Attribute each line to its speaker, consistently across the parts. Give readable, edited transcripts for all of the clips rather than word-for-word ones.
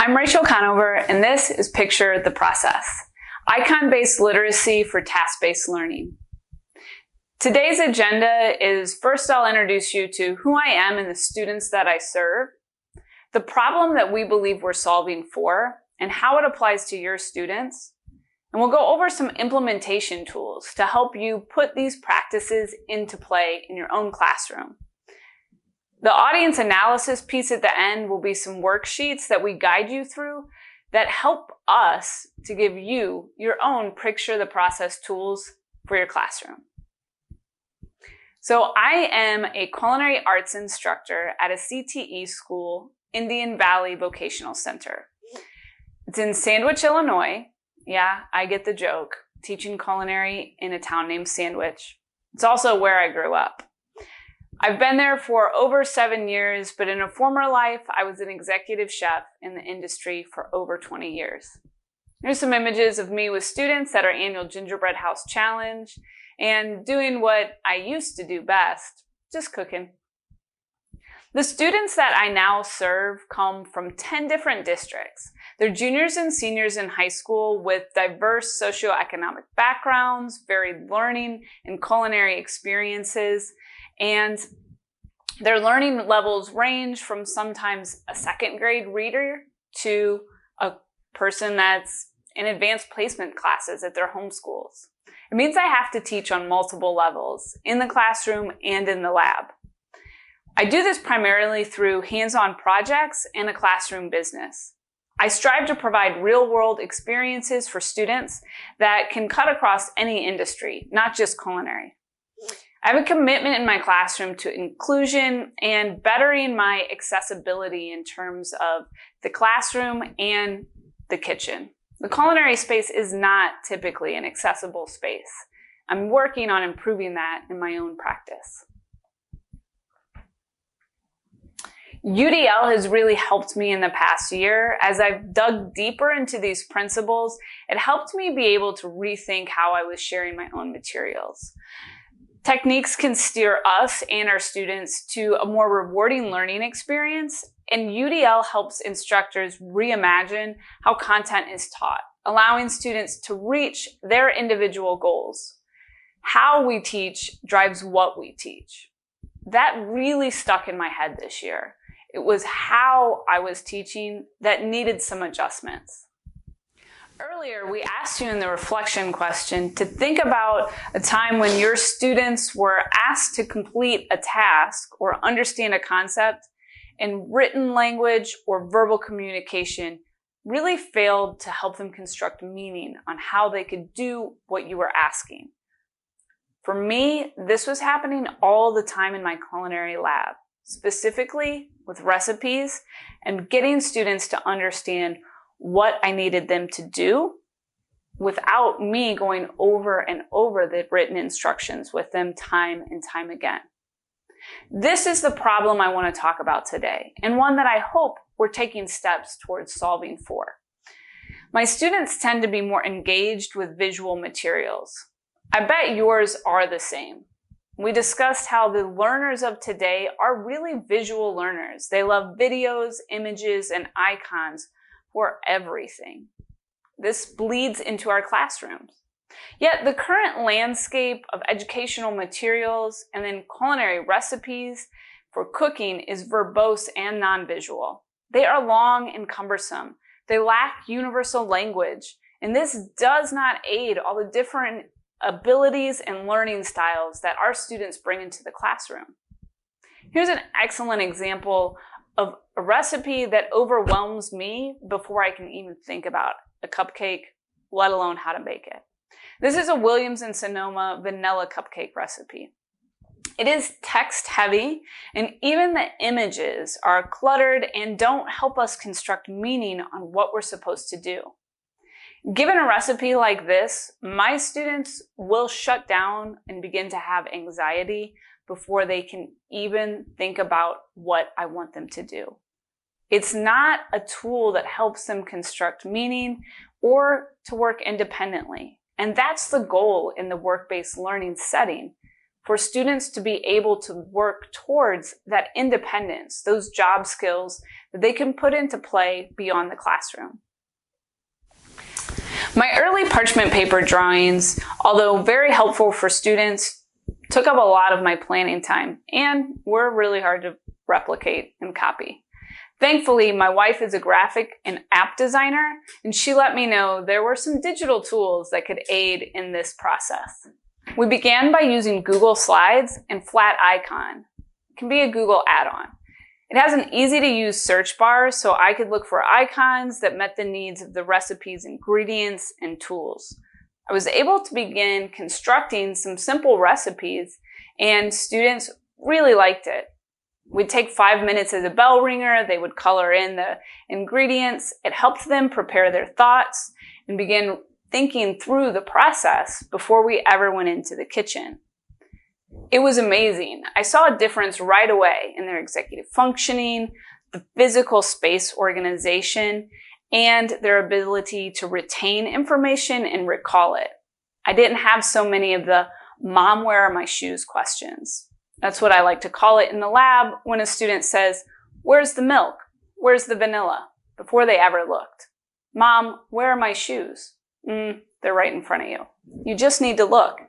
Speaker 1: I'm Rachel Conover, and this is Picture the Process, icon-based literacy for task-based learning. Today's agenda is, first I'll introduce you to who I am and the students that I serve, the problem that we believe we're solving for, and how it applies to your students. And we'll go over some implementation tools to help you put these practices into play in your own classroom. The audience analysis piece at the end will be some worksheets that we guide you through that help us to give you your own Picture the Process tools for your classroom. So I am a culinary arts instructor at a CTE school, Indian Valley Vocational Center. It's in Sandwich, Illinois. Yeah, I get the joke. Teaching culinary in a town named Sandwich. It's also where I grew up. I've been there for over 7 years, but in a former life, I was an executive chef in the industry for over 20 years. Here's some images of me with students at our annual Gingerbread House Challenge and doing what I used to do best, just cooking. The students that I now serve come from 10 different districts. They're juniors and seniors in high school with diverse socioeconomic backgrounds, varied learning and culinary experiences, and their learning levels range from sometimes a second grade reader to a person that's in advanced placement classes at their home schools. It means I have to teach on multiple levels, in the classroom and in the lab. I do this primarily through hands-on projects and a classroom business. I strive to provide real-world experiences for students that can cut across any industry, not just culinary. I have a commitment in my classroom to inclusion and bettering my accessibility in terms of the classroom and the kitchen. The culinary space is not typically an accessible space. I'm working on improving that in my own practice. UDL has really helped me in the past year. As I've dug deeper into these principles, it helped me be able to rethink how I was sharing my own materials. Techniques can steer us and our students to a more rewarding learning experience, and UDL helps instructors reimagine how content is taught, allowing students to reach their individual goals. How we teach drives what we teach. That really stuck in my head this year. It was how I was teaching that needed some adjustments. Earlier, we asked you in the reflection question to think about a time when your students were asked to complete a task or understand a concept and written language or verbal communication really failed to help them construct meaning on how they could do what you were asking. For me, this was happening all the time in my culinary lab, specifically with recipes and getting students to understand what I needed them to do without me going over and over the written instructions with them time and time again. This is the problem I want to talk about today, and one that I hope we're taking steps towards solving for. My students tend to be more engaged with visual materials. I bet yours are the same. We discussed how the learners of today are really visual learners. They love videos, images, and icons for everything. This bleeds into our classrooms. Yet the current landscape of educational materials and then culinary recipes for cooking is verbose and non-visual. They are long and cumbersome. They lack universal language, and this does not aid all the different abilities and learning styles that our students bring into the classroom. Here's an excellent example of a recipe that overwhelms me before I can even think about a cupcake, let alone how to make it. This is a Williams and Sonoma vanilla cupcake recipe. It is text heavy, and even the images are cluttered and don't help us construct meaning on what we're supposed to do. Given a recipe like this, my students will shut down and begin to have anxiety before they can even think about what I want them to do. It's not a tool that helps them construct meaning or to work independently. And that's the goal in the work-based learning setting, for students to be able to work towards that independence, those job skills that they can put into play beyond the classroom. My early parchment paper drawings, although very helpful for students, took up a lot of my planning time and were really hard to replicate and copy. Thankfully, my wife is a graphic and app designer, and she let me know there were some digital tools that could aid in this process. We began by using Google Slides and Flat Icon. It can be a Google add-on. It has an easy-to-use search bar, so I could look for icons that met the needs of the recipe's ingredients and tools. I was able to begin constructing some simple recipes, and students really liked it. We'd take 5 minutes as a bell ringer. They would color in the ingredients. It helped them prepare their thoughts and begin thinking through the process before we ever went into the kitchen. It was amazing. I saw a difference right away in their executive functioning, the physical space organization, and their ability to retain information and recall it. I didn't have so many of the "Mom, where are my shoes?" questions. That's what I like to call it in the lab when a student says, "Where's the milk? Where's the vanilla?" before they ever looked. "Mom, where are my shoes?" They're right in front of you. You just need to look.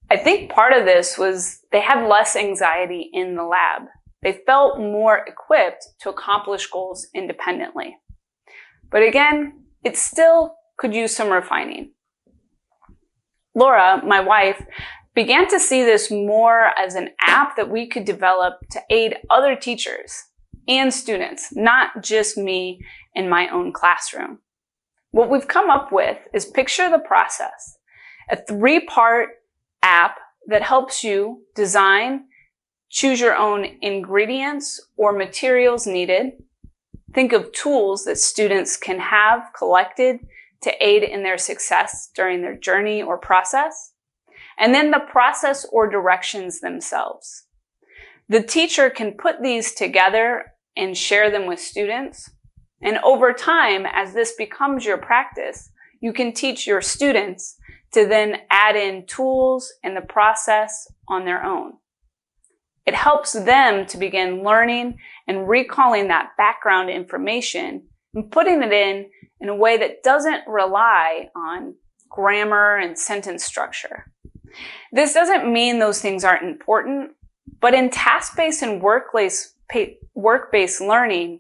Speaker 1: I think part of this was they had less anxiety in the lab. They felt more equipped to accomplish goals independently. But again, it still could use some refining. Laura, my wife, began to see this more as an app that we could develop to aid other teachers and students, not just me in my own classroom. What we've come up with is Picture the Process, a 3-part app that helps you design, choose your own ingredients or materials needed, think of tools that students can have collected to aid in their success during their journey or process, and then the process or directions themselves. The teacher can put these together and share them with students, and over time, as this becomes your practice, you can teach your students to then add in tools and the process on their own. It helps them to begin learning and recalling that background information and putting it in a way that doesn't rely on grammar and sentence structure. This doesn't mean those things aren't important, but in task-based and work-based learning,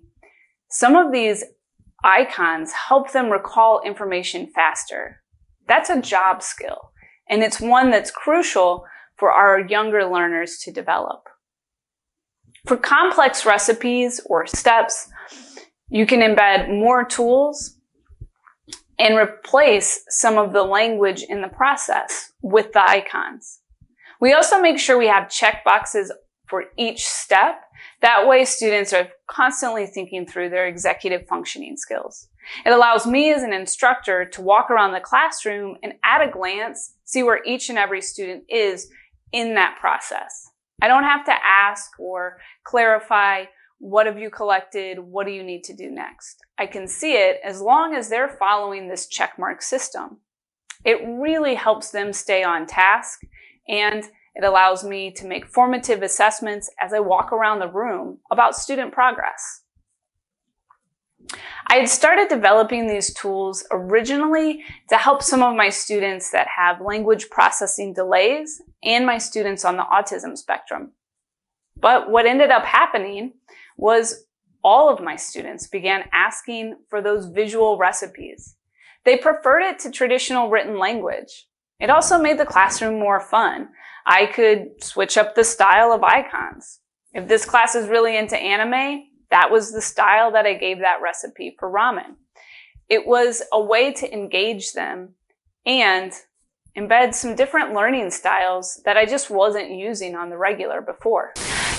Speaker 1: some of these icons help them recall information faster. That's a job skill, and it's one that's crucial for our younger learners to develop. For complex recipes or steps, you can embed more tools and replace some of the language in the process with the icons. We also make sure we have checkboxes for each step. That way, students are constantly thinking through their executive functioning skills. It allows me as an instructor to walk around the classroom and at a glance, see where each and every student is in that process. I don't have to ask or clarify, what have you collected? What do you need to do next? I can see it as long as they're following this checkmark system. It really helps them stay on task, and it allows me to make formative assessments as I walk around the room about student progress. I had started developing these tools originally to help some of my students that have language processing delays and my students on the autism spectrum. But what ended up happening was all of my students began asking for those visual recipes. They preferred it to traditional written language. It also made the classroom more fun. I could switch up the style of icons. If this class is really into anime, that was the style that I gave that recipe for ramen. It was a way to engage them and embed some different learning styles that I just wasn't using on the regular before.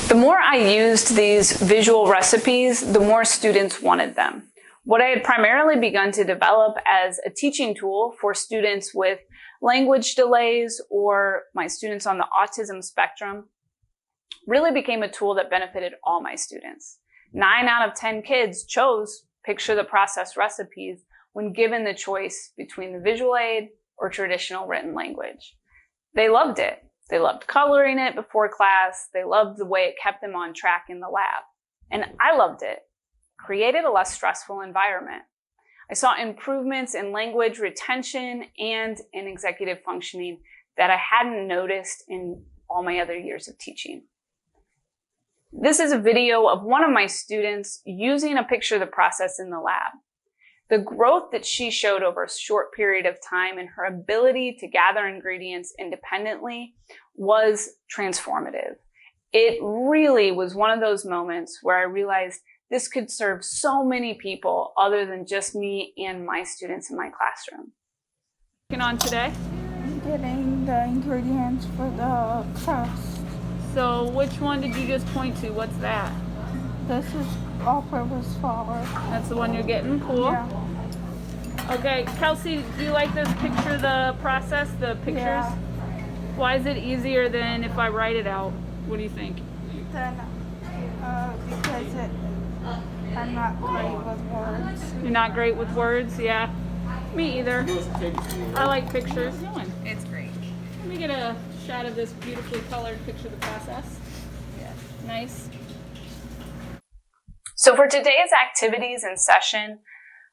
Speaker 1: The more I used these visual recipes, the more students wanted them. What I had primarily begun to develop as a teaching tool for students with language delays or my students on the autism spectrum really became a tool that benefited all my students. 9 out of 10 kids chose Picture the Process recipes when given the choice between the visual aid or traditional written language. They loved it. They loved coloring it before class. They loved the way it kept them on track in the lab. And I loved it. created a less stressful environment. I saw improvements in language retention and in executive functioning that I hadn't noticed in all my other years of teaching. This is a video of one of my students using a picture of the process in the lab. The growth that she showed over a short period of time and her ability to gather ingredients independently was transformative. It really was one of those moments where I realized this could serve so many people other than just me and my students in my classroom. Working on today?
Speaker 2: Getting the ingredients for the crust.
Speaker 1: So which one did you just point to? What's that?
Speaker 2: This is all-purpose flour.
Speaker 1: That's the one you're getting? Cool.
Speaker 2: Yeah.
Speaker 1: Okay, Kelsey, do you like this picture, the process, the pictures?
Speaker 2: Yeah.
Speaker 1: Why is it easier than if I write it out? What do you think?
Speaker 2: Then, because I'm not great with words.
Speaker 1: You're not great with words? Yeah. Me either. I like pictures.
Speaker 3: It's great.
Speaker 1: Let me get a shot of this beautifully colored picture of the process.
Speaker 3: Yes.
Speaker 1: Nice. So for today's activities and session,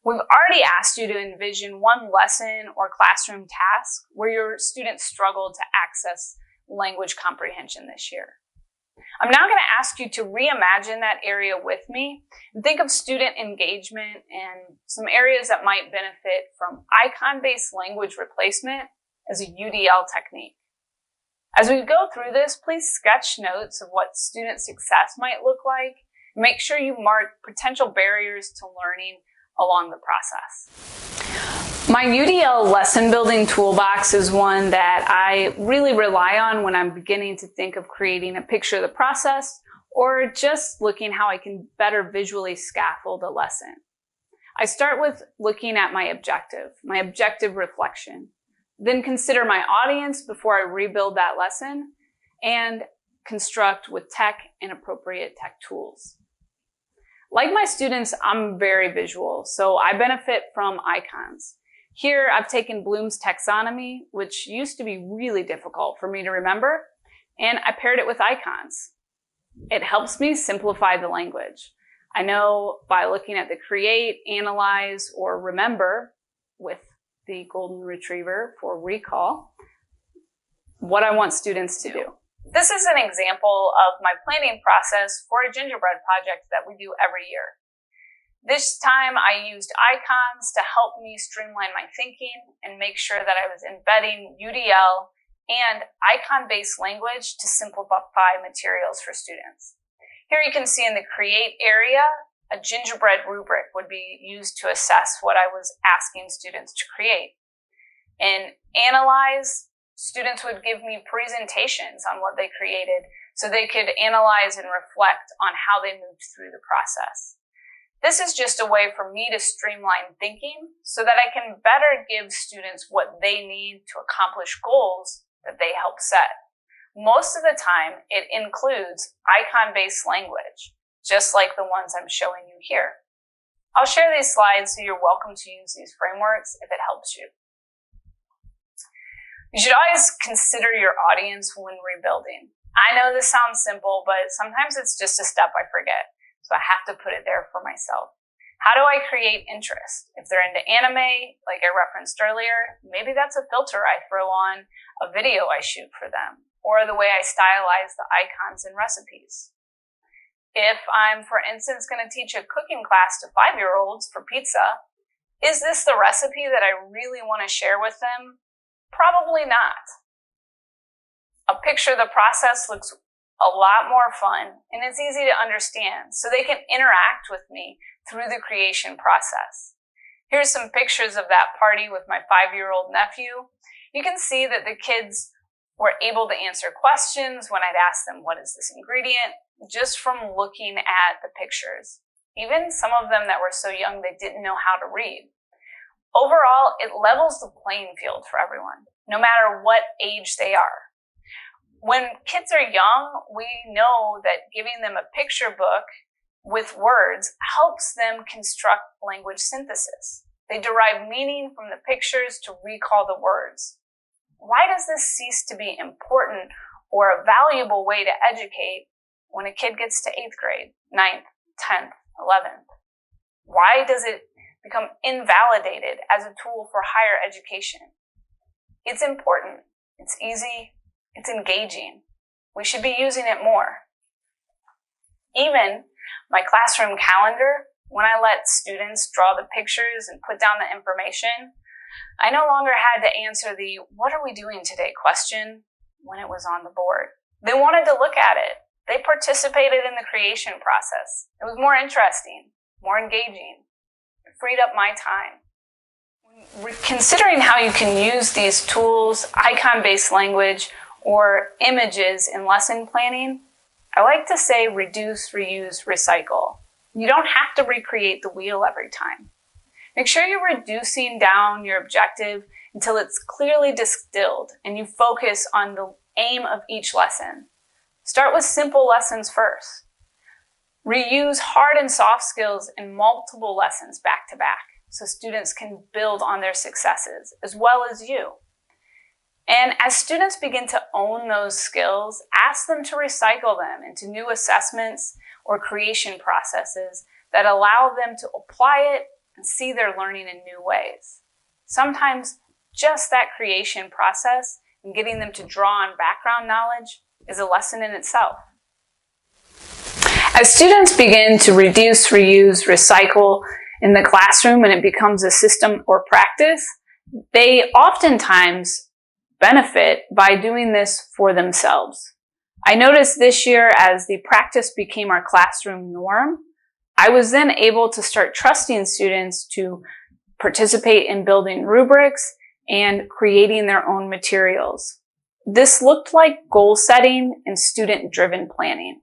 Speaker 1: we've already asked you to envision one lesson or classroom task where your students struggled to access language comprehension this year. I'm now going to ask you to reimagine that area with me and think of student engagement and some areas that might benefit from icon-based language replacement as a UDL technique. As we go through this, please sketch notes of what student success might look like. Make sure you mark potential barriers to learning along the process. My UDL lesson building toolbox is one that I really rely on when I'm beginning to think of creating a picture of the process or just looking how I can better visually scaffold a lesson. I start with looking at my objective reflection, then consider my audience before I rebuild that lesson and construct with tech and appropriate tech tools. Like my students, I'm very visual, so I benefit from icons. Here, I've taken Bloom's taxonomy, which used to be really difficult for me to remember, and I paired it with icons. It helps me simplify the language. I know by looking at the create, analyze, or remember with the golden retriever for recall, what I want students to do. This is an example of my planning process for a gingerbread project that we do every year. This time I used icons to help me streamline my thinking and make sure that I was embedding UDL and icon-based language to simplify materials for students. Here you can see in the create area, a gingerbread rubric would be used to assess what I was asking students to create. In analyze, students would give me presentations on what they created so they could analyze and reflect on how they moved through the process. This is just a way for me to streamline thinking so that I can better give students what they need to accomplish goals that they help set. Most of the time, it includes icon-based language, just like the ones I'm showing you here. I'll share these slides so you're welcome to use these frameworks if it helps you. You should always consider your audience when rebuilding. I know this sounds simple, but sometimes it's just a step I forget. So I have to put it there for myself. How do I create interest? If they're into anime, like I referenced earlier, maybe that's a filter I throw on a video I shoot for them, or the way I stylize the icons and recipes. If I'm, for instance, going to teach a cooking class to 5-year-olds for pizza, is this the recipe that I really want to share with them? Probably not. A picture of the process looks a lot more fun, and it's easy to understand, so they can interact with me through the creation process. Here's some pictures of that party with my 5-year-old nephew. You can see that the kids were able to answer questions when I'd ask them, what is this ingredient, just from looking at the pictures. Even some of them that were so young they didn't know how to read. Overall, it levels the playing field for everyone, no matter what age they are. When kids are young, we know that giving them a picture book with words helps them construct language synthesis. They derive meaning from the pictures to recall the words. Why does this cease to be important or a valuable way to educate when a kid gets to 8th grade, 9th, 10th, 11th? Why does it become invalidated as a tool for higher education? It's important, it's easy, it's engaging. We should be using it more. Even my classroom calendar, when I let students draw the pictures and put down the information, I no longer had to answer the "what are we doing today?" question when it was on the board. They wanted to look at it. They participated in the creation process. It was more interesting, more engaging. It freed up my time. Considering how you can use these tools, icon-based language, or images in lesson planning, I like to say reduce, reuse, recycle. You don't have to recreate the wheel every time. Make sure you're reducing down your objective until it's clearly distilled and you focus on the aim of each lesson. Start with simple lessons first. Reuse hard and soft skills in multiple lessons back to back so students can build on their successes as well as you. And as students begin to own those skills, ask them to recycle them into new assessments or creation processes that allow them to apply it and see their learning in new ways. Sometimes just that creation process and getting them to draw on background knowledge is a lesson in itself. As students begin to reduce, reuse, recycle in the classroom and it becomes a system or practice, they oftentimes benefit by doing this for themselves. I noticed this year as the practice became our classroom norm, I was then able to start trusting students to participate in building rubrics and creating their own materials. This looked like goal setting and student-driven planning.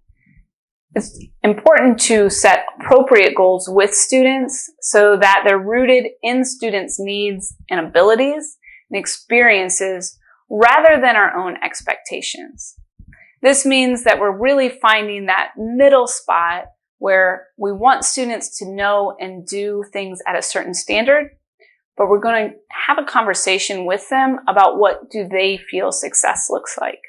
Speaker 1: It's important to set appropriate goals with students so that they're rooted in students' needs and abilities and experiences rather than our own expectations. This means that we're really finding that middle spot where we want students to know and do things at a certain standard, but we're going to have a conversation with them about what do they feel success looks like.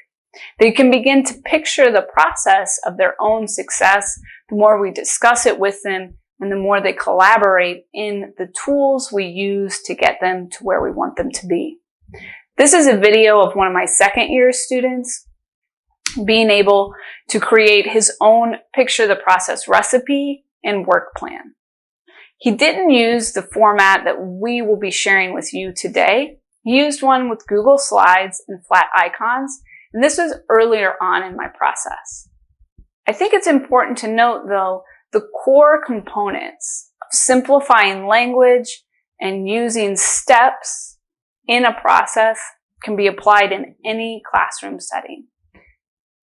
Speaker 1: They can begin to picture the process of their own success the more we discuss it with them and the more they collaborate in the tools we use to get them to where we want them to be. This is a video of one of my second year students being able to create his own picture the process recipe and work plan. He didn't use the format that we will be sharing with you today. He used one with Google Slides and flat icons, and this was earlier on in my process. I think it's important to note, though, the core components of simplifying language and using steps in a process can be applied in any classroom setting.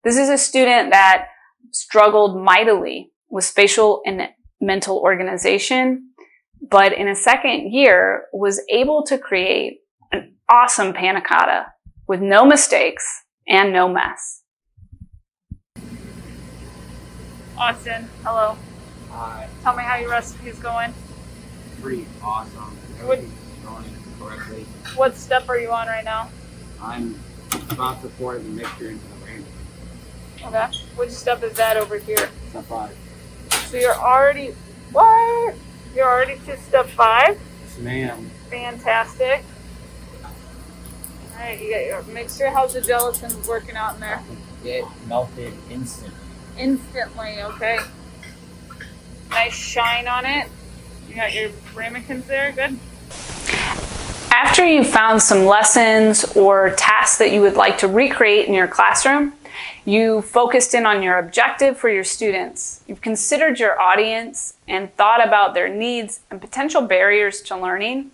Speaker 1: This is a student that struggled mightily with spatial and mental organization, but in a second year was able to create an awesome panna cotta with no mistakes and no mess. Austin, hello.
Speaker 3: Hi.
Speaker 1: Tell me how your recipe is going.
Speaker 3: Pretty awesome. Everything's going correctly.
Speaker 1: What step are you on right now?
Speaker 3: I'm about to pour the mixture into the rain.
Speaker 1: Okay. Which step is that over here?
Speaker 3: Step 5.
Speaker 1: So you're already, what? You're already to step 5?
Speaker 3: Yes, ma'am.
Speaker 1: Fantastic. All right, you got your mixture. How's the gelatin working out in there?
Speaker 3: It melted instantly.
Speaker 1: Instantly, okay. Nice shine on it. You got your ramekins there, good. After you've found some lessons or tasks that you would like to recreate in your classroom, you focused in on your objective for your students. You've considered your audience and thought about their needs and potential barriers to learning.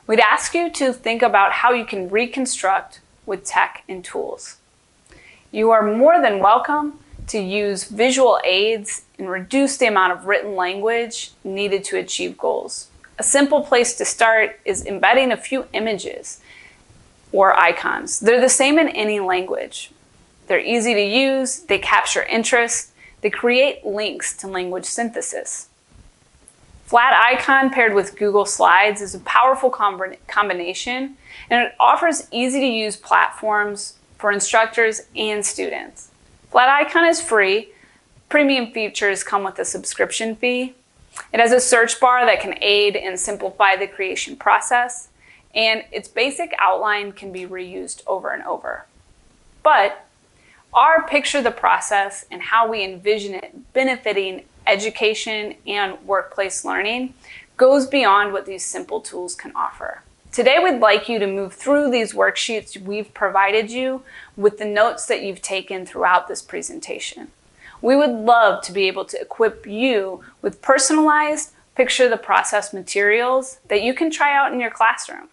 Speaker 1: We'd ask you to think about how you can reconstruct with tech and tools. You are more than welcome to use visual aids and reduce the amount of written language needed to achieve goals. A simple place to start is embedding a few images or icons. They're the same in any language. They're easy to use, they capture interest, they create links to language synthesis. Flat icon paired with Google Slides is a powerful combination, and it offers easy to use platforms for instructors and students. Flat icon is free. Premium features come with a subscription fee. It has a search bar that can aid and simplify the creation process, and its basic outline can be reused over and over. But our picture the process and how we envision it benefiting education and workplace learning goes beyond what these simple tools can offer. Today, we'd like you to move through these worksheets we've provided you with the notes that you've taken throughout this presentation. We would love to be able to equip you with personalized picture the process materials that you can try out in your classroom.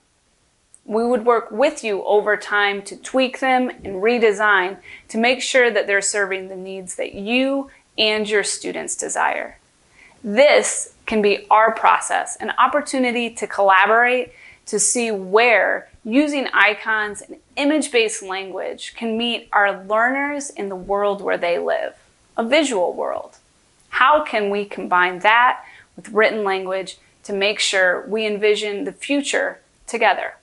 Speaker 1: We would work with you over time to tweak them and redesign to make sure that they're serving the needs that you and your students desire. This can be our process, an opportunity to collaborate to see where using icons and image-based language can meet our learners in the world where they live, a visual world. How can we combine that with written language to make sure we envision the future together?